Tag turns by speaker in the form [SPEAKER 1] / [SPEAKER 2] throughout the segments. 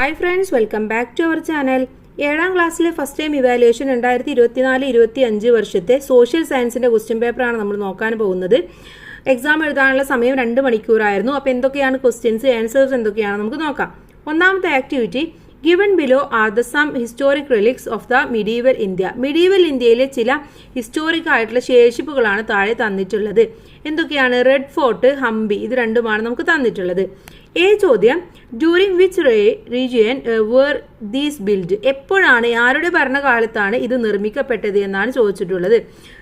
[SPEAKER 1] Hi friends, welcome back to our channel. 7ാം ക്ലാസ്സിലെ first time evaluation 2024-25 വർഷത്തെ social സയൻസിന്റെ ക്വസ്റ്റ്യൻ പേപ്പറാണ് നമ്മൾ നോക്കാൻ പോകുന്നത്. എക്സാം എഴുതാനുള്ള സമയം 2 മണിക്കൂറായിരുന്നു. അപ്പോൾ എന്തൊക്കെയാണ് ക്വസ്റ്റ്യൻസ്, ആൻസേഴ്സ് എന്തൊക്കെയാണ് നമുക്ക് നോക്കാം. ഒന്നാമത്തെ activity, given below are the sum historic relics of the medieval India. Medieval ഇന്ത്യയിലെ ചില ഹിസ്റ്റോറിക് ആയിട്ടുള്ള ശേഷിപ്പുകളാണ് താഴെ തന്നിട്ടുള്ളത്. എന്തൊക്കെയാണ്? റെഡ് ഫോർട്ട്, ഹംപി, ഇത് രണ്ടുമാണ് നമുക്ക് തന്നിട്ടുള്ളത്. ചോദ്യം, during which region were these build. എപ്പോഴാണ്, ആരുടെ ഭരണകാലത്താണ് ഇത് നിർമ്മിക്കപ്പെട്ടത് എന്നാണ് ചോദിച്ചിട്ടുള്ളത്.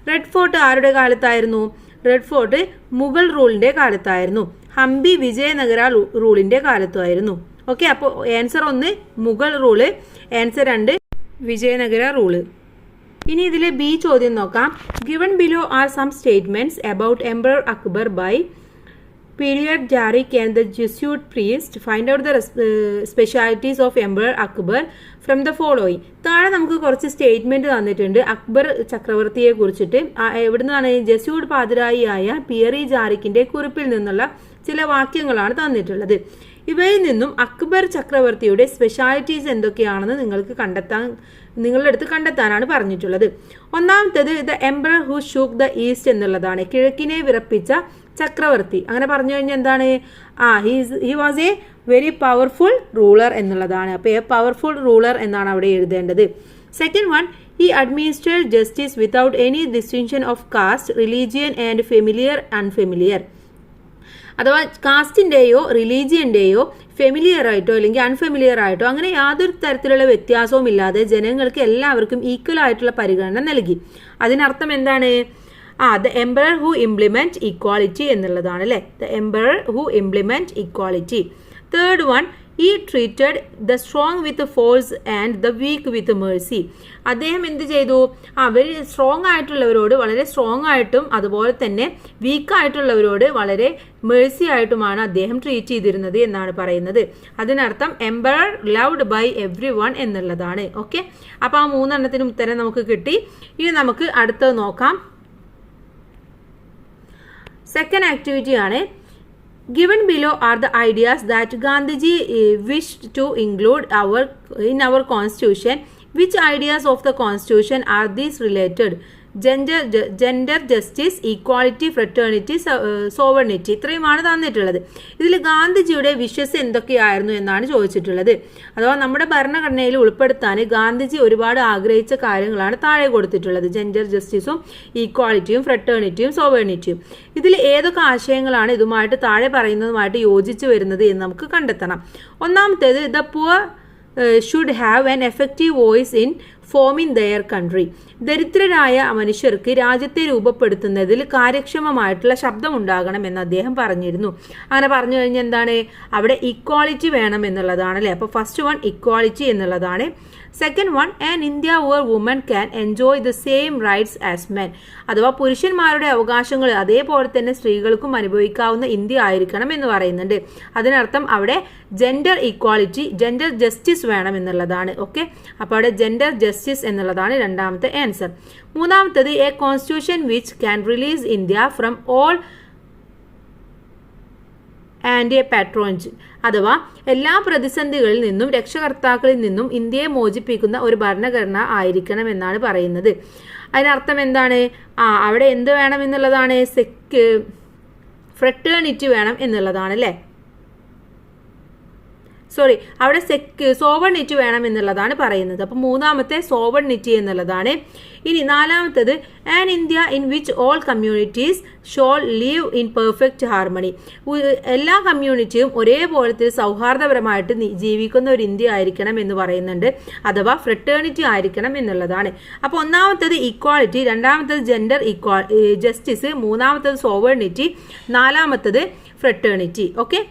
[SPEAKER 1] റെഡ് ഫോർട്ട് ആരുടെ കാലത്തായിരുന്നു? റെഡ് ഫോർട്ട് മുഗൾ റൂളിന്റെ കാലത്തായിരുന്നു. ഹംപി വിജയനഗര റൂളിന്റെ കാലത്തായിരുന്നു. ഓക്കെ, അപ്പോൾ answer 1 Mughal rule, answer 2 Vijayanagara rule. ഇനി ഇതിലെ ബി ചോദ്യം നോക്കാം. Given below are some statements about emperor Akbar by Pierre du Jarric and the Jesuit priest. Find out the specialities of emperor Akbar from the following. താഴെ നമുക്ക് കുറച്ച് സ്റ്റേറ്റ്മെന്റ് തന്നിട്ടുണ്ട് അക്ബർ ചക്രവർത്തിയെ കുറിച്ചിട്ട്. എവിടുന്നാണ്? ജെസ്യൂട്ട് പാതിരായിയായ പിയറി ജാരിക്കിന്റെ കുറിപ്പിൽ നിന്നുള്ള ചില വാക്യങ്ങളാണ് തന്നിട്ടുള്ളത്. ഇവയിൽ നിന്നും അക്ബർ ചക്രവർത്തിയുടെ സ്പെഷ്യാലിറ്റീസ് എന്തൊക്കെയാണെന്ന് നിങ്ങളുടെ അടുത്ത് കണ്ടെത്താനാണ് പറഞ്ഞിട്ടുള്ളത്. ഒന്നാമത്തേത് the emperor who shook the east എന്നുള്ളതാണ്. കിഴക്കിനെ വിറപ്പിച്ച ചക്രവർത്തി. അങ്ങനെ പറഞ്ഞു കഴിഞ്ഞാൽ എന്താണ്? He was A very powerful ruler എന്നുള്ളതാണ്. അപ്പോൾ എ പവർഫുൾ റൂളർ എന്നാണ് അവിടെ എഴുതേണ്ടത്. Second one, he administered justice without any distinction of caste, religion and familiar unfamiliar. അഥവാ കാസ്റ്റിൻ്റെയോ റിലീജിയൻ്റെയോ ഫെമിലിയർ ആയിട്ടോ അല്ലെങ്കിൽ അൺഫെമിലിയർ ആയിട്ടോ അങ്ങനെ യാതൊരു തരത്തിലുള്ള വ്യത്യാസവും ഇല്ലാതെ ജനങ്ങൾക്ക് എല്ലാവർക്കും ഈക്വൽ ആയിട്ടുള്ള പരിഗണന നൽകി. അതിനർത്ഥം എന്താണ്? The emperor who implement equality എന്നുള്ളതാണ് അല്ലേ. The emperor who implement equality. Third one, he treated the strong with force and the weak with mercy. അദ്ദേഹം എന്ത് ചെയ്തു? വെരി സ്ട്രോങ് ആയിട്ടുള്ളവരോട് വളരെ സ്ട്രോങ് ആയിട്ടും അതുപോലെ തന്നെ വീക്ക് ആയിട്ടുള്ളവരോട് വളരെ മേഴ്സി ആയിട്ടുമാണ് അദ്ദേഹം ട്രീറ്റ് ചെയ്തിരുന്നത് എന്നാണ് പറയുന്നത്. അതിനർത്ഥം emperor loved by every one എന്നുള്ളതാണ്. ഓക്കെ, അപ്പോൾ ആ 3 ഉത്തരം നമുക്ക് കിട്ടി. ഇനി നമുക്ക് അടുത്തത് നോക്കാം. സെക്കൻഡ് ആക്ടിവിറ്റി ആണ്. Given below are the ideas that Gandhiji wished to include in our constitution. Which ideas of the constitution are these related? Gender justice, equality, fraternity, sovereignty. ഇത്രയുമാണ് തന്നിട്ടുള്ളത്. ഇതിൽ ഗാന്ധിജിയുടെ വിഷസ് എന്തൊക്കെയായിരുന്നു എന്നാണ് ചോദിച്ചിട്ടുള്ളത്. അഥവാ നമ്മുടെ ഭരണഘടനയിൽ ഉൾപ്പെടുത്താൻ ഗാന്ധിജി ഒരുപാട് ആഗ്രഹിച്ച കാര്യങ്ങളാണ് താഴെ കൊടുത്തിട്ടുള്ളത്. ജെൻഡർ ജസ്റ്റിസും ഈക്വാലിറ്റിയും ഫ്രട്ടേണിറ്റിയും സോവേർണിറ്റിയും. ഇതിൽ ഏതൊക്കെ ആശയങ്ങളാണ് ഇതുമായിട്ട് താഴെ പറയുന്നതുമായിട്ട് യോജിച്ചു വരുന്നത് എന്ന് നമുക്ക് കണ്ടെത്തണം. ഒന്നാമത്തേത്, the poor should have an effective voice in forming their country. ദരിദ്രരായ മനുഷ്യർക്ക് രാജ്യത്തെ രൂപപ്പെടുത്തുന്നതിൽ കാര്യക്ഷമമായിട്ടുള്ള ശബ്ദം ഉണ്ടാകണം എന്ന് അദ്ദേഹം പറഞ്ഞിരുന്നു. അങ്ങനെ പറഞ്ഞു കഴിഞ്ഞാൽ എന്താണ്? അവിടെ ഇക്വാളിറ്റി വേണം എന്നുള്ളതാണ് അല്ലേ. അപ്പോൾ ഫസ്റ്റ് വൺ ഇക്വാളിറ്റി എന്നുള്ളതാണ്. Second one, an India where woman can enjoy the same rights as men. അഥവാ പുരുഷന്മാരുടെ അവകാശങ്ങൾ അതേപോലെ തന്നെ സ്ത്രീകൾക്കും അനുഭവിക്കാവുന്ന ഇന്ത്യ ആയിരിക്കണം എന്ന് പറയുന്നുണ്ട്. അതിനർത്ഥം അവിടെ ജെൻഡർ ഇക്വാളിറ്റി, ജെൻഡർ ജസ്റ്റിസ് വേണം എന്നുള്ളതാണ്. ഓക്കെ, അപ്പോൾ അവിടെ ജെൻഡർ ജസ്റ്റിസ് എന്നുള്ളതാണ് രണ്ടാമത്തെ ആൻസർ. മൂന്നാമത്തത്, a constitution which can release India from all and a patrons. അഥവാ എല്ലാ പ്രതിസന്ധികളിൽ നിന്നും രക്ഷകർത്താക്കളിൽ നിന്നും ഇന്ത്യയെ മോചിപ്പിക്കുന്ന ഒരു ഭരണഘടന ആയിരിക്കണം എന്നാണ് പറയുന്നത്. അതിനർത്ഥം എന്താണ്? അവിടെ എന്ത് വേണം എന്നുള്ളതാണ്? ഫ്രട്ടേണിറ്റി വേണം എന്നുള്ളതാണ് അല്ലേ. അവിടെ സോവർണിറ്റി വേണം എന്നുള്ളതാണ് പറയുന്നത്. അപ്പം മൂന്നാമത്തെ സോവർണിറ്റി എന്നുള്ളതാണ്. ഇനി നാലാമത്തത്, an India in which all communities shawl leave in perfect harmony. എല്ലാ കമ്മ്യൂണിറ്റിയും ഒരേപോലത്തെ സൗഹാർദ്ദപരമായിട്ട് ജീവിക്കുന്ന ഒരു ഇന്ത്യ ആയിരിക്കണം എന്ന് പറയുന്നുണ്ട്. അഥവാ ഫ്രട്ടേണിറ്റി ആയിരിക്കണം എന്നുള്ളതാണ്. അപ്പോൾ ഒന്നാമത്തത് ഇക്വാളിറ്റി, രണ്ടാമത്തത് ജെൻഡർ ജസ്റ്റിസ്, മൂന്നാമത്തത് സോവർണിറ്റി, നാലാമത്തത് ഫ്രട്ടേണിറ്റി. ഓക്കെ,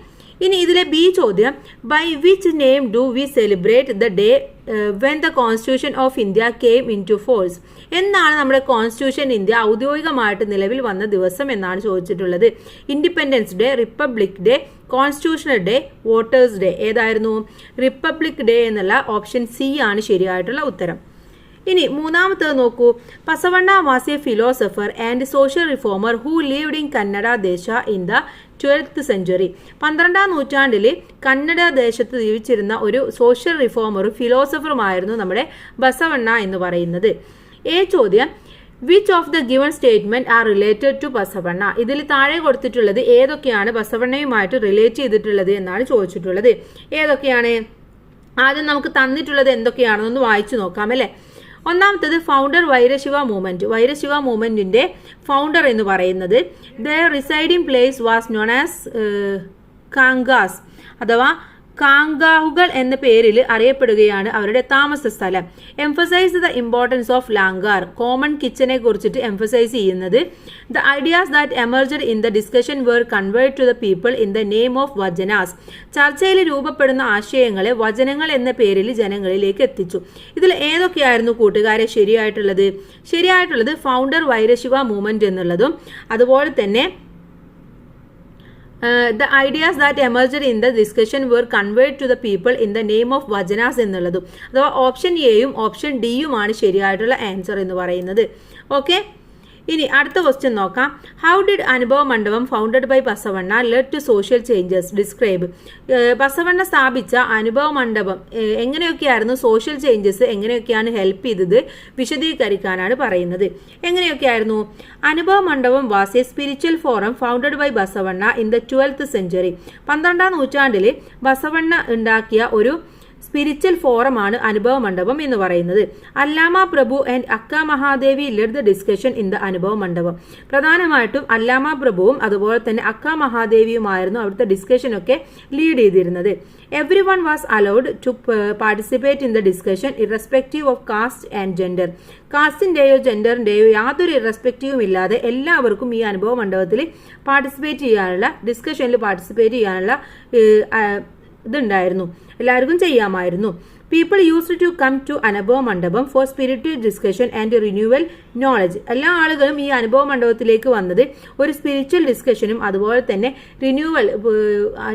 [SPEAKER 1] ഇനി ഇതിലെ ബി ചോദ്യം, by which name do we celebrate the day when the constitution of India came into force. എന്നാണ് നമ്മുടെ കോൺസ്റ്റിറ്റ്യൂഷൻ ഇന്ത്യ ഔദ്യോഗികമായിട്ട് നിലവിൽ വന്ന ദിവസം എന്നാണ് ചോദിച്ചിട്ടുള്ളത്. Independence day, republic day, constitutional day, voters day. ഏതായിരുന്നു? റിപ്പബ്ലിക് ഡേ എന്നുള്ള ഓപ്ഷൻ സി ആണ് ശരിയായിട്ടുള്ള ഉത്തരം. ഇനി മൂന്നാമത്തേത് നോക്കൂ. Basavanna was A philosopher and social reformer who lived in Kannada ദേശ ഇൻ ദ 12th century. 12ാം നൂറ്റാണ്ടിൽ കന്നഡ ദേശത്ത് ജീവിച്ചിരുന്ന ഒരു സോഷ്യൽ റിഫോമറും ഫിലോസഫറുമായിരുന്നു നമ്മുടെ ബസവണ്ണ എന്ന് പറയുന്നത്. ചോദ്യം, which of the given statement are related to Basavanna? ഇതിൽ താഴെ കൊടുത്തിട്ടുള്ളത് ഏതൊക്കെയാണ് ബസവണ്ണയുമായിട്ട് റിലേറ്റ് ചെയ്തിട്ടുള്ളത് എന്നാണ് ചോദിച്ചിട്ടുള്ളത്. ഏതൊക്കെയാണ്? ആദ്യം നമുക്ക് തന്നിട്ടുള്ളത് എന്തൊക്കെയാണെന്നൊന്ന് വായിച്ചു നോക്കാം അല്ലെ. ഒന്നാമത്തത് ഫൗണ്ടർ വൈരശിവ മൂവ്മെന്റ്. വൈരശിവ മൂവ്മെന്റിന്റെ ഫൗണ്ടർ എന്ന് പറയുന്നത് the residing place was known as khanqahs അഥവാ കാങ്കാഹുകൾ എന്ന പേരിൽ അറിയപ്പെടുകയാണ് അവരുടെ താമസ സ്ഥലം. Emphasise the importance of langar, common കിച്ചനെ കുറിച്ചിട്ട് എംഫസൈസ് ചെയ്യുന്നത്. The ideas that emerged in the discussion were conveyed to the people in the name of vachanas. ചർച്ചയിൽ രൂപപ്പെടുന്ന ആശയങ്ങളെ വചനങ്ങൾ എന്ന പേരിൽ ജനങ്ങളിലേക്ക് എത്തിച്ചു. ഇതിൽ ഏതൊക്കെയായിരുന്നു കൂട്ടുകാരെ ശരിയായിട്ടുള്ളത് ഫൗണ്ടർ വൈരശിവ മൂവ്മെന്റ് എന്നുള്ളതും അതുപോലെ തന്നെ the ideas that emerged in the discussion were conveyed to the people in the name of vajanas എന്നുള്ളതും. അഥവാ ഓപ്ഷൻ എയും ഓപ്ഷൻ ഡിയുമാണ് ശരിയായിട്ടുള്ള ആൻസർ എന്ന് പറയുന്നത്. ഓക്കെ, ഇനി അടുത്ത ക്വസ്റ്റ്യൻ നോക്കാം. How did Anubhava Mandapam founded by Basavanna led to social changes? Describe. Basavanna സ്ഥാപിച്ച അനുഭവ മണ്ഡപം എങ്ങനെയൊക്കെയായിരുന്നു സോഷ്യൽ ചേഞ്ചസ് എങ്ങനെയൊക്കെയാണ് ഹെൽപ്പ് ചെയ്തത് വിശദീകരിക്കാനാണ് പറയുന്നത്. എങ്ങനെയൊക്കെയായിരുന്നു? Anubhava Mandapam was a spiritual forum founded by Basavanna in the 12th century. 12ാം നൂറ്റാണ്ടിൽ ബസവണ്ണ ഉണ്ടാക്കിയ ഒരു സ്പിരിച്വൽ ഫോറമാണ് അനുഭവ മണ്ഡപം എന്ന് പറയുന്നത്. അല്ലാമ Prabhu and Akka Mahadevi led the discussion in the Anubhava Mandapam. പ്രധാനമായിട്ടും അല്ലാമ പ്രഭുവും അതുപോലെ തന്നെ അക്ക മഹാദേവിയുമായിരുന്നു അവിടുത്തെ ഡിസ്കഷൻ ഒക്കെ ലീഡ് ചെയ്തിരുന്നത്. Everyone was allowed to participate in the discussion irrespective of caste and gender. കാസ്റ്റിന്റെയോ ജെൻഡറിന്റെയോ യാതൊരു ഇറസ്പെക്റ്റീവും ഇല്ലാതെ എല്ലാവർക്കും ഈ അനുഭവ മണ്ഡപത്തിൽ പാർട്ടിസിപ്പേറ്റ് ചെയ്യാനുള്ള ഡിസ്കഷനിൽ പാർട്ടിസിപ്പേറ്റ് ചെയ്യാനുള്ള ഇതുണ്ടായിരുന്നു, എല്ലാവർക്കും ചെയ്യാമായിരുന്നു. People used to come to Anubhava Mandapam for spiritual discussion and renewal knowledge. എല്ലാ ആളുകളും ഈ അനുഭവ മണ്ഡപത്തിലേക്ക് വന്നത് ഒരു സ്പിരിച്വൽ ഡിസ്കഷനും അതുപോലെ തന്നെ റിന്യൂവൽ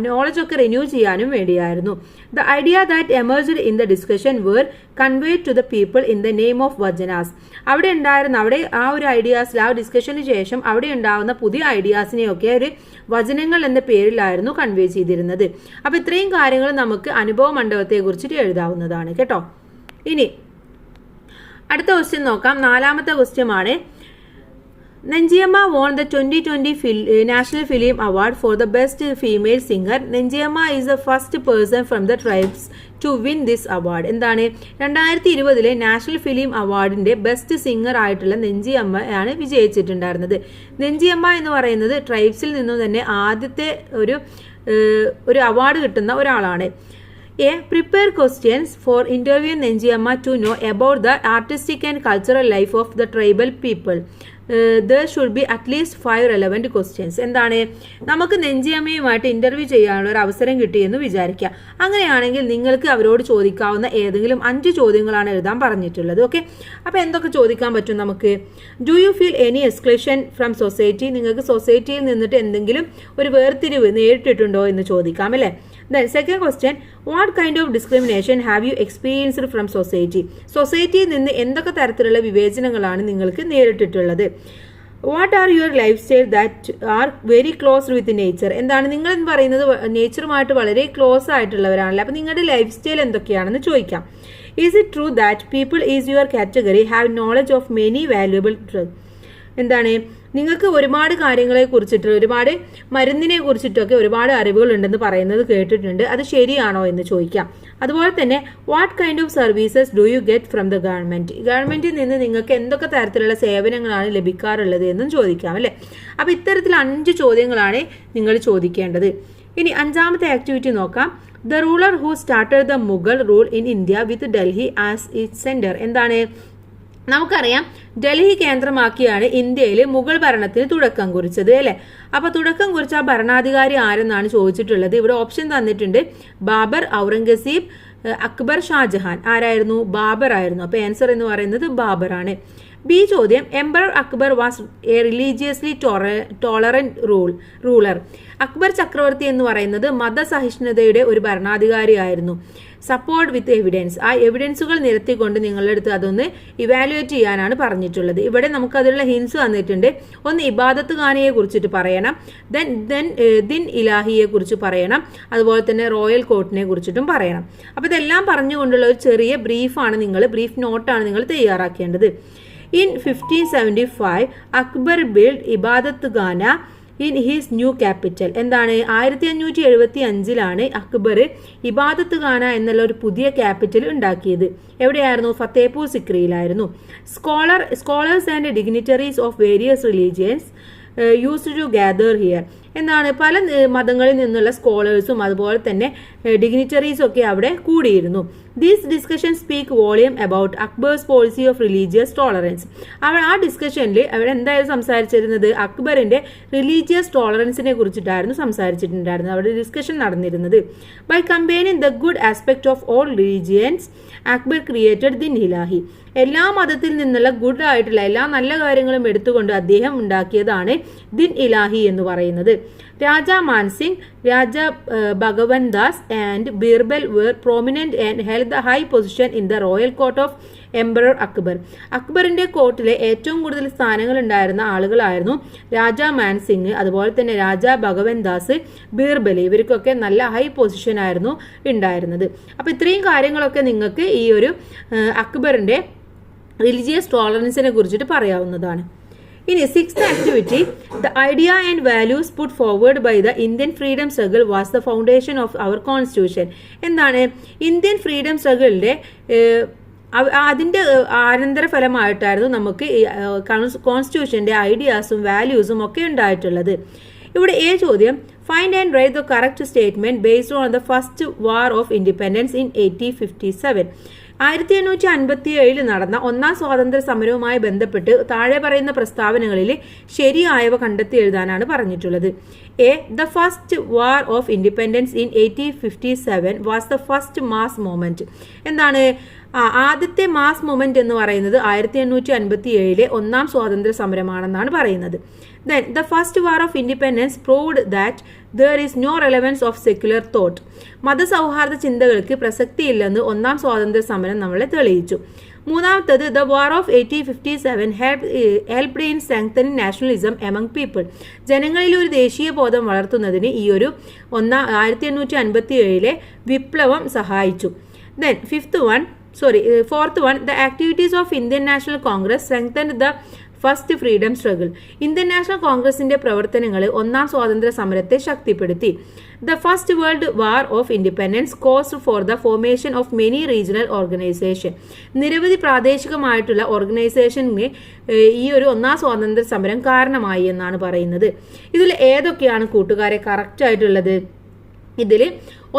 [SPEAKER 1] നോളജ് ഒക്കെ റിന്യൂ ചെയ്യാനും വേണ്ടിയായിരുന്നു. The idea that emerged in the discussion were conveyed to the people in the name of vachanas. അവിടെ ആ ഒരു ഐഡിയാസിൽ ആ ഡിസ്കഷന് ശേഷം അവിടെ ഉണ്ടാകുന്ന പുതിയ ഐഡിയാസിനെയൊക്കെ ഒരു വചനങ്ങൾ എന്ന പേരിലായിരുന്നു കൺവേ ചെയ്തിരുന്നത്. അപ്പൊ ഇത്രയും കാര്യങ്ങൾ നമുക്ക് അനുഭവ മണ്ഡപത്തെ കുറിച്ചിട്ട് എഴുതാവുന്നതാണ് കേട്ടോ. ഇനി അടുത്ത ക്വസ്റ്റ്യൻ നോക്കാം. 4ാമത്തെ ക്വസ്റ്റ്യൻ ആണ്. നെഞ്ചിയമ്മ won the 2020 National Film Award for the Best Female Singer. നെഞ്ചിയമ്മ is the first person from the tribes to win this award. എന്താണ്? 2020 നാഷണൽ ഫിലിം അവാർഡിന്റെ ബെസ്റ്റ് സിംഗർ ആയിട്ടുള്ള നെഞ്ചിയമ്മയാണ് വിജയിച്ചിട്ടുണ്ടായിരുന്നത്. നെഞ്ചിയമ്മ എന്ന് പറയുന്നത് ട്രൈബ്സിൽ നിന്നും തന്നെ ആദ്യത്തെ ഒരു അവാർഡ് കിട്ടുന്ന ഒരാളാണ്. Prepare questions for interview Nenjiyamma to know about the artistic and cultural life of the tribal people. There should be at least 5 relevant questions. എന്താണ്? നമുക്ക് നെഞ്ചിയമ്മയുമായിട്ട് ഇന്റർവ്യൂ ചെയ്യാനുള്ള ഒരു അവസരം കിട്ടിയെന്ന് വിചാരിക്കുക. അങ്ങനെയാണെങ്കിൽ നിങ്ങൾക്ക് അവരോട് ചോദിക്കാവുന്ന ഏതെങ്കിലും 5 ചോദ്യങ്ങളാണ് എഴുതാൻ പറഞ്ഞിട്ടുള്ളത്. ഓക്കെ, അപ്പൊ എന്തൊക്കെ ചോദിക്കാൻ പറ്റും നമുക്ക്? Do you feel any exclusion from society? നിങ്ങൾക്ക് സൊസൈറ്റിയിൽ നിന്നിട്ട് എന്തെങ്കിലും ഒരു വേർതിരിവ് നേരിട്ടിട്ടുണ്ടോ എന്ന് ചോദിക്കാം അല്ലെ. Then second question, what kind of discrimination have you experienced from society? സൊസൈറ്റിയിൽ നിന്ന് എന്തൊക്കെ തരത്തിലുള്ള വിവേചനങ്ങളാണ് നിങ്ങൾക്ക് നേരിട്ടിട്ടുള്ളത്? What are your lifestyle that are very close with nature? എന്താണ് നിങ്ങൾ എന്ന് പറയുന്നത് നേച്ചറുമായിട്ട് വളരെ ക്ലോസ് ആയിട്ടുള്ളവരാണല്ലോ. അപ്പൊ നിങ്ങളുടെ ലൈഫ് സ്റ്റൈൽ എന്തൊക്കെയാണെന്ന് ചോദിക്കാം. Is it true that people is your category have knowledge of many valuable truth? എന്താണ്? നിങ്ങൾക്ക് ഒരുപാട് കാര്യങ്ങളെ കുറിച്ചിട്ട് ഒരുപാട് മരുന്നിനെ കുറിച്ചിട്ടൊക്കെ ഒരുപാട് അറിവുകൾ ഉണ്ടെന്ന് പറയുന്നത് കേട്ടിട്ടുണ്ട്. അത് ശരിയാണോ എന്ന് ചോദിക്കാം. അതുപോലെ തന്നെ what kind of services do you get from the government? ഗവൺമെന്റിൽ നിന്ന് നിങ്ങൾക്ക് എന്തൊക്കെ തരത്തിലുള്ള സേവനങ്ങളാണ് ലഭിക്കാറുള്ളത് എന്നും ചോദിക്കാം അല്ലെ. അപ്പൊ ഇത്തരത്തിൽ 5 ചോദ്യങ്ങളാണ് നിങ്ങൾ ചോദിക്കേണ്ടത്. ഇനി 5ാമത്തെ ആക്ടിവിറ്റി നോക്കാം. The ruler who started the Mughal rule in India with Delhi as it's centre. എന്താണ്? നമുക്കറിയാം ഡൽഹി കേന്ദ്രമാക്കിയാണ് ഇന്ത്യയിൽ മുഗൾ ഭരണത്തിന് തുടക്കം കുറിച്ചത് അല്ലെ. അപ്പൊ തുടക്കം കുറിച്ച ആ ഭരണാധികാരി ആരെന്നാണ് ചോദിച്ചിട്ടുള്ളത്. ഇവിടെ ഓപ്ഷൻ തന്നിട്ടുണ്ട്. ബാബർ, ഔറംഗസീബ്, അക്ബർ, ഷാജഹാൻ. ആരായിരുന്നു? ബാബർ ആയിരുന്നു. അപ്പൊ ആൻസർ എന്ന് പറയുന്നത് ബാബർ ആണ്. ബി ചോദ്യം, emperor Akbar was A religiously tolerant ruler. Akbar ചക്രവർത്തി എന്ന് പറയുന്നത് മതസഹിഷ്ണുതയുടെ ഒരു ഭരണാധികാരിയായിരുന്നു. Support with evidence. ആ എവിഡൻസുകൾ നിരത്തിക്കൊണ്ട് നിങ്ങളുടെ അടുത്ത് അതൊന്ന് ഇവാലുവേറ്റ് ചെയ്യാനാണ് പറഞ്ഞിട്ടുള്ളത്. ഇവിടെ നമുക്ക് അതിലുള്ള ഹിൻസ് തന്നിട്ടുണ്ട്. ഒന്ന് ഇബാദത്ത് ഖാനയെ കുറിച്ചിട്ട് പറയണം, ദിൻ ഇലാഹിയെ കുറിച്ച് പറയണം, അതുപോലെ തന്നെ റോയൽ കോർട്ടിനെ കുറിച്ചിട്ടും പറയണം. അപ്പോൾ ഇതെല്ലാം പറഞ്ഞുകൊണ്ടുള്ള ഒരു ചെറിയ ബ്രീഫ് നോട്ടാണ് നിങ്ങൾ തയ്യാറാക്കേണ്ടത്. In 1575, അക്ബർ ബിൽഡ് ഇബാദത്ത് ഖാന ഇൻ ഹിസ് ന്യൂ ക്യാപിറ്റൽ. എന്താണ് 1575 അക്ബർ ഇബാദത്ത് ഖാന എന്നുള്ള ഒരു പുതിയ ക്യാപിറ്റൽ ഉണ്ടാക്കിയത്. എവിടെയായിരുന്നു? ഫത്തേപൂർ സിക്രിയിലായിരുന്നു. Scholars and dignitaries of various religions used to gather here. എന്താണ് പല മതങ്ങളിൽ നിന്നുള്ള സ്കോളേഴ്സും അതുപോലെ തന്നെ ഡിഗ്നിറ്ററീസും ഒക്കെ അവിടെ കൂടിയിരുന്നു. These discussion speak volume about Akbar's policy of religious tolerance. ആ ഡിസ്കഷനിൽ അവിടെ എന്തായാലും സംസാരിച്ചിരുന്നത് അക്ബറിന്റെ റിലീജിയസ് ടോളറൻസിനെ കുറിച്ചിട്ടായിരുന്നു സംസാരിച്ചിട്ടുണ്ടായിരുന്നത്. അവിടെ ഡിസ്കഷൻ നടന്നിരുന്നത്. By combining the good aspect of all religions Akbar created Din Ilahi. എല്ലാ മതത്തിൽ നിന്നുള്ള ഗുഡ് ആയിട്ടുള്ള എല്ലാ നല്ല കാര്യങ്ങളും എടുത്തുകൊണ്ട് അദ്ദേഹം ഉണ്ടാക്കിയതാണ് ദിൻ ഇലാഹി എന്ന് പറയുന്നത്. രാജ Man Singh, Raja Bhagwan Das and Birbal were prominent and held the high position in the royal court of emperor Akbar. അക്ബറിന്റെ കോർട്ടിലെ ഏറ്റവും കൂടുതൽ സ്ഥാനങ്ങൾ ഉണ്ടായിരുന്ന ആളുകളായിരുന്നു രാജ മാൻസിംഗ്, അതുപോലെ തന്നെ രാജ ഭഗവൻ ദാസ്, ബീർബൽ. ഇവർക്കൊക്കെ നല്ല ഹൈ പൊസിഷൻ ആയിരുന്നു ഉണ്ടായിരുന്നത്. അപ്പോൾ ഇത്രയും കാര്യങ്ങളൊക്കെ നിങ്ങൾക്ക് ഈ ഒരു അക്ബറിന്റെ റിലീജിയസ് ടോളറൻസിനെ കുറിച്ചിട്ട് പറയാവുന്നതാണ്. ഇനി 6th activity, the idea and values put forward by the Indian freedom struggle was the foundation of our constitution. എന്താണ് ഇന്ത്യൻ ഫ്രീഡം സ്ട്രഗിളിന്റെ അതിൻ്റെ അനന്തരഫലമായിട്ടായിരുന്നു നമുക്ക് കോൺസ്റ്റിറ്റ്യൂഷന്റെ ഐഡിയാസും വാല്യൂസും ഒക്കെ ഉണ്ടായിട്ടുള്ളത്. ഇവിടെ ചോദ്യം, find and write the correct statement based on the first war of independence in 1857. 1857 നടന്ന ഒന്നാം സ്വാതന്ത്ര്യ സമരവുമായി ബന്ധപ്പെട്ട് താഴെ പറയുന്ന പ്രസ്താവനകളിൽ ശരിയായവ കണ്ടെത്തി എഴുതാനാണ് പറഞ്ഞിട്ടുള്ളത്. The first war of independence in 1857 was the first mass movement. എന്താണ് ആദ്യത്തെ മാസ് മൂവ്മെന്റ് എന്ന് പറയുന്നത് 1857 ഒന്നാം സ്വാതന്ത്ര്യ സമരമാണെന്നാണ് പറയുന്നത്. Then the first war of independence proved that there is no relevance of secular thought. മതസൗഹാർദ്ദ ചിന്തകൾക്ക് പ്രസക്തിയില്ലെന്ന് ഒന്നാം സ്വാതന്ത്ര്യ സമരം നമ്മളെ തെളിയിച്ചു. മൂന്നാമത്തത്, the war of 1857 helped in strengthening nationalism among people. ജനങ്ങളിൽ ഒരു ദേശീയ ബോധം വളർത്തുന്നതിന് ഈ ഒരു 1857 വിപ്ലവം സഹായിച്ചു. Then fourth one, the activities of Indian National Congress strengthened the first freedom struggle. Indian national കോൺഗ്രസിന്റെ പ്രവർത്തനങ്ങൾ ഒന്നാം സ്വാതന്ത്ര്യ സമരത്തെ ശക്തിപ്പെടുത്തി. The first world war of independence caused four the formation of many regional organisation. നിരവധി പ്രാദേശികമായിട്ടുള്ള ഓർഗനൈസേഷന് ഈ ഒരു ഒന്നാം സ്വാതന്ത്ര്യ സമരം കാരണമായി എന്നാണ് പറയുന്നത്. ഇതിൽ ഏതൊക്കെയാണ് കൂട്ടുകാരെ കറക്റ്റ് ആയിട്ടുള്ളത്? ഇതിൽ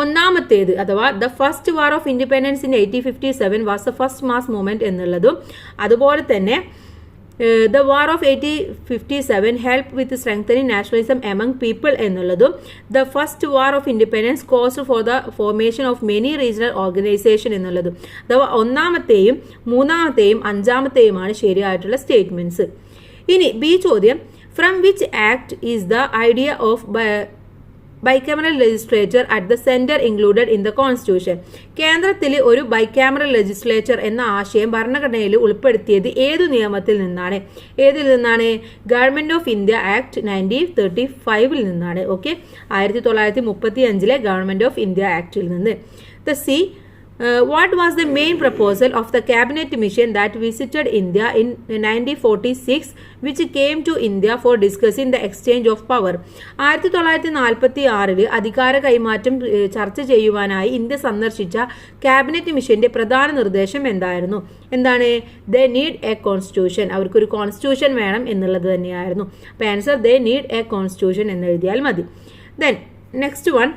[SPEAKER 1] ഒന്നാമത്തേത് അഥവാ the first war of independence in 1857 was the first mass movement എന്നുള്ളതും, അതുപോലെ തന്നെ the war of 1857 help with strengthening nationalism among people എന്നുള്ളതും, the first war of independence cost for the formation of many regional organisation എന്നുള്ളതും. അഥവാ ഒന്നാമത്തെയും മൂന്നാമത്തെയും അഞ്ചാമത്തെയുമാണ് ശരിയായിട്ടുള്ള statements. ഇനി B ചോദ്യം, from which act is the idea of bicameral legislature at the centre included in the constitution. കേന്ദ്രത്തിൽ ഒരു bicameral legislature എന്ന ആശയം ഭരണഘടനയിൽ ഉൾപ്പെടുത്തിയത് ഏതു നിയമത്തിൽ നിന്നാണ്? ഗവൺമെന്റ് ഓഫ് ഇന്ത്യ ആക്ട് 1935 നിന്നാണ്. ഓക്കെ, 1935 ഗവൺമെന്റ് ഓഫ് ഇന്ത്യ ആക്ടിൽ നിന്ന്. The C, what was the main proposal of the cabinet mission that visited India in 1946 which came to India for discussing the exchange of power? 1946 അധികാര കൈമാറ്റം ചർച്ച ചെയ്യുവാനായി India സന്ദർശിച്ച cabinet മിഷന്റെ പ്രധാന നിർദ്ദേശം എന്തായിരുന്നു? they need a constitution. അവർക്കൊരു കോൺസ്റ്റിറ്റ്യൂഷൻ വേണം എന്നുള്ളത് തന്നെയായിരുന്നു. അപ്പോൾ answer they need a constitution എന്ന് എഴുതിയാൽ മതി. Then next one,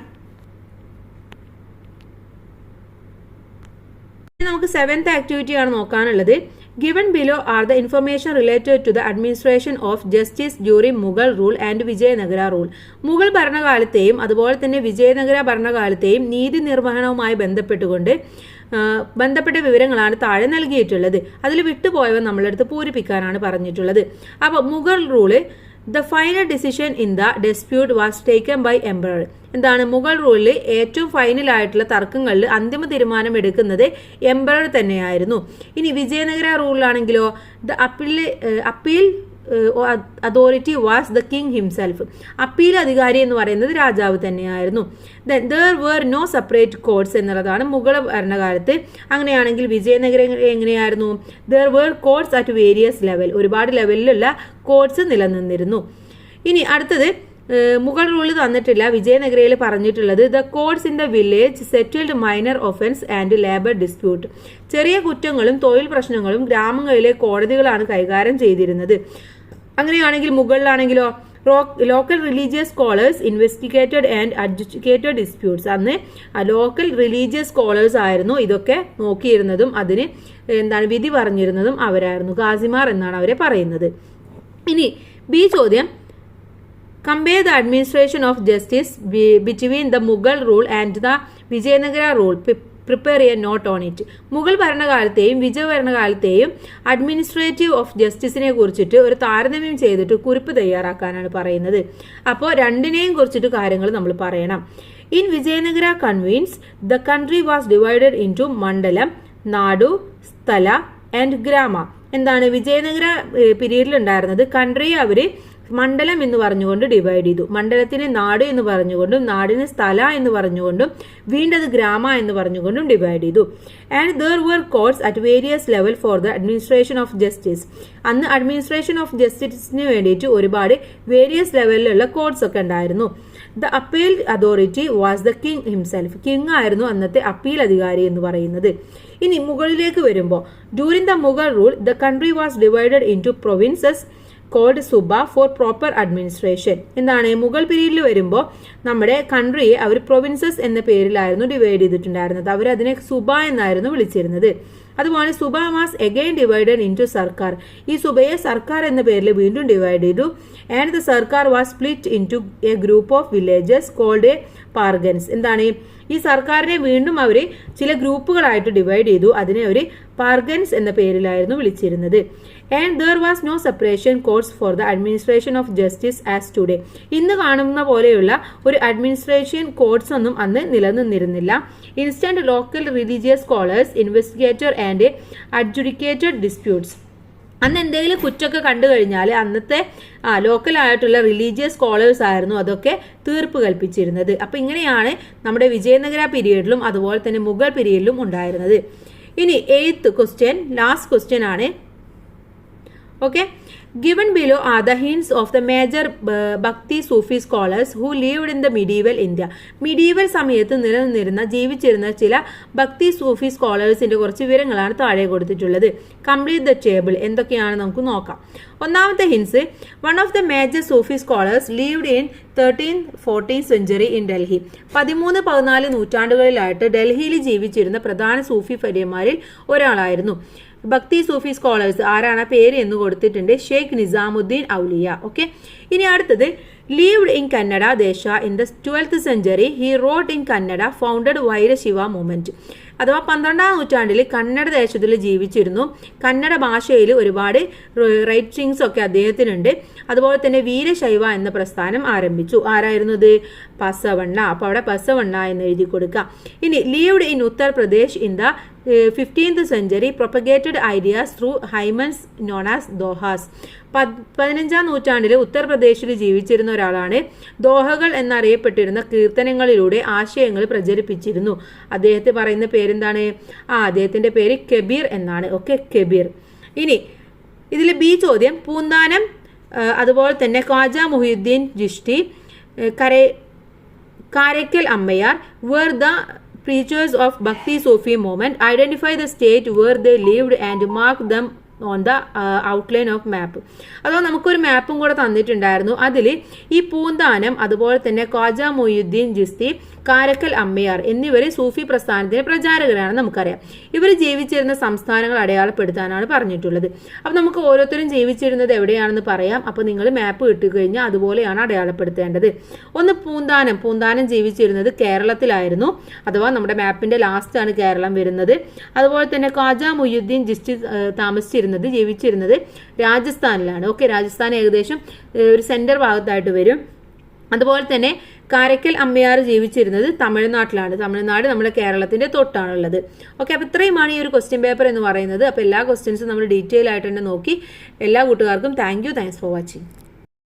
[SPEAKER 1] നമുക്ക് 7th ആക്ടിവിറ്റി ആണ് നോക്കാനുള്ളത്. Given below are the information related to the administration of justice during Mughal rule and Vijayanagara rule. Mughal ഭരണകാലത്തെയും അതുപോലെ തന്നെ വിജയനഗര ഭരണകാലത്തെയും നീതി നിർവഹണവുമായി ബന്ധപ്പെട്ട വിവരങ്ങളാണ് താഴെ നൽകിയിട്ടുള്ളത്. അതിൽ വിട്ടുപോയവ നമ്മളെടുത്ത് പൂരിപ്പിക്കാനാണ് പറഞ്ഞിട്ടുള്ളത്. അപ്പോൾ Mughal rule, the final decision in the dispute was taken by emperor. എന്താണ് മുഗൾ റൂളിൽ ഏറ്റവും ഫൈനലായിട്ടുള്ള തർക്കങ്ങളിൽ അന്തിമ തീരുമാനം എടുക്കുന്നത് എംപറർ തന്നെയായിരുന്നു. ഇനി വിജയനഗര റൂളിലാണെങ്കിലോ the appeal authority was the king himself. Appeal അധികാരി എന്ന് പറയുന്നത് രാജാവ് തന്നെയായിരുന്നു. There were no separate courts എന്നുള്ളതാണ് മുഗൾ ഭരണകാലത്ത്. അങ്ങനെയാണെങ്കിൽ വിജയനഗരം എങ്ങനെയായിരുന്നു? There were courts at various level. ഒരുപാട് ലെവലിലുള്ള കോർട്സ് നിലനിന്നിരുന്നു. ഇനി അടുത്തത് മുഗൾ റൂൾ തന്നിട്ടില്ല, വിജയനഗരയിൽ പറഞ്ഞിട്ടുള്ളത് the courts in the village settled minor offence and labour dispute. ചെറിയ കുറ്റങ്ങളും തൊഴിൽ പ്രശ്നങ്ങളും ഗ്രാമങ്ങളിലെ കോടതികളാണ് കൈകാര്യം ചെയ്തിരുന്നത്. അങ്ങനെയാണെങ്കിൽ മുകളിലാണെങ്കിലോ local religious scholars investigated and adjudicated disputes. അന്ന് ലോക്കൽ റിലീജിയസ് സ്കോളേഴ്സ് ആയിരുന്നു ഇതൊക്കെ നോക്കിയിരുന്നതും അതിന് വിധി പറഞ്ഞിരുന്നതും അവരായിരുന്നു. ഖാസിമാർ എന്നാണ് അവരെ പറയുന്നത്. ഇനി ബി ചോദ്യം, compare the administration of justice between the Mughal rule and the Vijayanagara rule. Prepare a note on it. Mughal ഭരണകാലത്തെയും വിജയ ഭരണകാലത്തെയും അഡ്മിനിസ്ട്രേറ്റീവ് ഓഫ് ജസ്റ്റിസിനെ കുറിച്ചിട്ട് ഒരു താരതമ്യം ചെയ്തിട്ട് കുറിപ്പ് തയ്യാറാക്കാനാണ് പറയുന്നത്. അപ്പോൾ രണ്ടിനെയും കുറിച്ചിട്ട് കാര്യങ്ങൾ നമ്മൾ പറയണം. In Vijayanagara convenes the country was divided into mandalam, nadu, സ്ഥല ആൻഡ് ഗ്രാമ. എന്താണ് വിജയനഗര പീരീഡിൽ ഉണ്ടായിരുന്നത്? കൺട്രിയെ അവർ മണ്ഡലം എന്ന് പറഞ്ഞുകൊണ്ട് ഡിവൈഡ് ചെയ്തു. മണ്ഡലത്തിന് നാട് എന്ന് പറഞ്ഞുകൊണ്ടും നാടിന് സ്ഥല എന്ന് പറഞ്ഞുകൊണ്ടും വീണ്ടത് ഗ്രാമ എന്ന് പറഞ്ഞുകൊണ്ടും ഡിവൈഡ് ചെയ്തു. And there were courts at various level for the administration of justice. അന്ന് അഡ്മിനിസ്ട്രേഷൻ ഓഫ് ജസ്റ്റിസിന് വേണ്ടിയിട്ട് ഒരുപാട് വേരിയസ് ലെവലിലുള്ള കോർട്സ് ഒക്കെ ഉണ്ടായിരുന്നു. The appeal authority was the king himself. King ആയിരുന്നു അന്നത്തെ അപ്പീൽ അധികാരി എന്ന് പറയുന്നത്. ഇനി മുകളിലേക്ക് വരുമ്പോൾ during the Mughal rule the country was divided into provinces called subah for proper administration. എന്താണ് മുഗൾ പീരീഡിൽ വരുമ്പോൾ നമ്മുടെ കൺട്രിയെ അവർ പ്രൊവിൻസസ് എന്ന പേരിലായിരുന്നു ഡിവൈഡ് ചെയ്തിട്ടുണ്ടായിരുന്നത്. അവരതിനെ സുബ എന്നായിരുന്നു വിളിച്ചിരുന്നത്. അതുപോലെ subah was again divided into sarkar. ഈ സുബയെ സർക്കാർ എന്ന പേരിൽ വീണ്ടും ഡിവൈഡ് ചെയ്തു. And the sarkar was split into a group of villages called a parganas. എന്താണ് ഈ സർക്കാരിനെ വീണ്ടും അവർ ചില ഗ്രൂപ്പുകളായിട്ട് ഡിവൈഡ് ചെയ്തു. അതിനെ അവർ പാർഗൻസ് എന്ന പേരിലായിരുന്നു വിളിച്ചിരുന്നത്. And there was no separation courts for the administration of justice as today. ഇന്ന് കാണുന്ന പോലെയുള്ള ഒരു അഡ്മിനിസ്ട്രേഷൻ കോർട്സ് ഒന്നും അന്ന് നിലനിന്നിരുന്നില്ല. Instant local religious scholars investigator and adjudicated disputes. അന്ന് എന്തെങ്കിലും കുറ്റമൊക്കെ കണ്ടു കഴിഞ്ഞാൽ അന്നത്തെ ലോക്കലായിട്ടുള്ള റിലീജിയസ് സ്കോളേഴ്സ് ആയിരുന്നു അതൊക്കെ തീർപ്പ് കൽപ്പിച്ചിരുന്നത്. അപ്പൊ ഇങ്ങനെയാണ് നമ്മുടെ വിജയനഗര പീരീഡിലും അതുപോലെ തന്നെ മുഗൾ പീരീഡിലും ഉണ്ടായിരുന്നത്. ഇനി 8th ക്വസ്റ്റ്യൻ, ലാസ്റ്റ് ക്വസ്റ്റ്യൻ ആണ്. Okay, given below are the hints of the major Bhakti Sufi scholars who lived in the medieval India. medieval സമയത്ത് നിലനിന്നിരുന്ന ജീവിച്ചിരുന്ന ചില ഭക്തി സൂഫി സ്കോളേഴ്സിന്റെ കുറച്ച് വിവരങ്ങളാണ് താഴെ കൊടുത്തിട്ടുള്ളത്. Complete the table. എന്തൊക്കെയാണ് നമുക്ക് നോക്കാം. ഒന്നാമത്തെ hints, one of the major Sufi scholars lived in 13th-14th century in Delhi. 13-14 നൂറ്റാണ്ടുകളിലായിട്ട് ഡൽഹിയിൽ ജീവിച്ചിരുന്ന പ്രധാന സൂഫി ഫര്യന്മാരിൽ ഒരാളായിരുന്നു. ഭക്തി സൂഫി സ്കോളേഴ്സ് ആരാണ് പേര് എന്ന് കൊടുത്തിട്ടുണ്ട്, ഷെയ്ഖ് നിസാമുദ്ദീൻ ഔലിയ. ഓക്കെ, ഇനി അടുത്തത് lived in Kannada Desha in the 12th century. He wrote in Kannada, founded Vairashaiva movement. അഥവാ 12ാം നൂറ്റാണ്ടിൽ കന്നഡ ദേശത്തിൽ ജീവിച്ചിരുന്നു. കന്നഡ ഭാഷയിൽ ഒരുപാട് റൈറ്റിംഗ്സ് ഒക്കെ അദ്ദേഹത്തിനുണ്ട്. അതുപോലെ തന്നെ വീരശൈവ എന്ന പ്രസ്ഥാനം ആരംഭിച്ചു. ആരായിരുന്നു ഇത്? ബസവണ്ണ. അപ്പോൾ അവിടെ ബസവണ്ണ എന്ന് എഴുതി കൊടുക്കുക. ഇനി lived in Uttar Pradesh in the 15th century, propagated ideas through hymns known as ദോഹാസ്. 15ാം നൂറ്റാണ്ടിൽ ഉത്തർപ്രദേശിൽ ജീവിച്ചിരുന്ന ഒരാളാണ്. ദോഹകൾ എന്നറിയപ്പെട്ടിരുന്ന കീർത്തനങ്ങളിലൂടെ ആശയങ്ങൾ പ്രചരിപ്പിച്ചിരുന്നു. അദ്ദേഹത്തെ പറയുന്ന പേരെന്താണ്? അദ്ദേഹത്തിന്റെ പേര് കബീർ എന്നാണ്. ഓക്കെ, കബീർ. ഇനി ഇതിൽ ബി ചോദ്യം, പൂന്താനം അതുപോലെ തന്നെ Khwaja Muhiyuddin Chishti, Karaikal Ammaiyar were the preachers of Bhakti Sufi movement. Identify the state where they lived and mark them on the outline of map. അതോ നമുക്കൊരു മാപ്പും കൂടെ തന്നിട്ടുണ്ടായിരുന്നു. അതിൽ ഈ പൂന്താനം അതുപോലെ തന്നെ ഖ്വാജ മൊയ്യുദ്ദീൻ ചിശ്തി, കാരക്കൽ അമ്മയാർ എന്നിവർ സൂഫി പ്രസ്ഥാനത്തിന്റെ പ്രചാരകരാണ് നമുക്കറിയാം. ഇവർ ജീവിച്ചിരുന്ന സംസ്ഥാനങ്ങൾ അടയാളപ്പെടുത്താനാണ് പറഞ്ഞിട്ടുള്ളത്. അപ്പം നമുക്ക് ഓരോരുത്തരും ജീവിച്ചിരുന്നത് എവിടെയാണെന്ന് പറയാം. അപ്പോൾ നിങ്ങൾ മാപ്പ് കിട്ടിക്കഴിഞ്ഞാൽ അതുപോലെയാണ് അടയാളപ്പെടുത്തേണ്ടത്. ഒന്ന് പൂന്താനം ജീവിച്ചിരുന്നത് കേരളത്തിലായിരുന്നു. അഥവാ നമ്മുടെ മാപ്പിന്റെ ലാസ്റ്റാണ് കേരളം വരുന്നത്. അതുപോലെ തന്നെ ഖ്വാജ മൊയ്യുദ്ദീൻ ചിശ്തി താമസിച്ചിരുന്നത് ജീവിച്ചിരുന്നത് രാജസ്ഥാനിലാണ്. ഓക്കെ, രാജസ്ഥാൻ ഏകദേശം ഒരു സെന്റർ ഭാഗത്തായിട്ട് വരും. അതുപോലെ തന്നെ കാരക്കൽ അമ്മയാർ ജീവിച്ചിരുന്നത് തമിഴ്നാട്ടിലാണ്. തമിഴ്നാട് നമ്മുടെ കേരളത്തിന്റെ തൊട്ടാണുള്ളത്. ഓക്കെ, അപ്പോൾ ഇത്രയുമാണ് ഈ ഒരു ക്വസ്റ്റ്യൻ പേപ്പർ എന്ന് പറയുന്നത്. അപ്പോൾ എല്ലാ ക്വസ്റ്റ്യൻസും നമ്മൾ ഡീറ്റെയിൽ ആയിട്ട് തന്നെ നോക്കി. എല്ലാ കൂട്ടുകാർക്കും താങ്ക്സ് ഫോർ വാച്ചിങ്.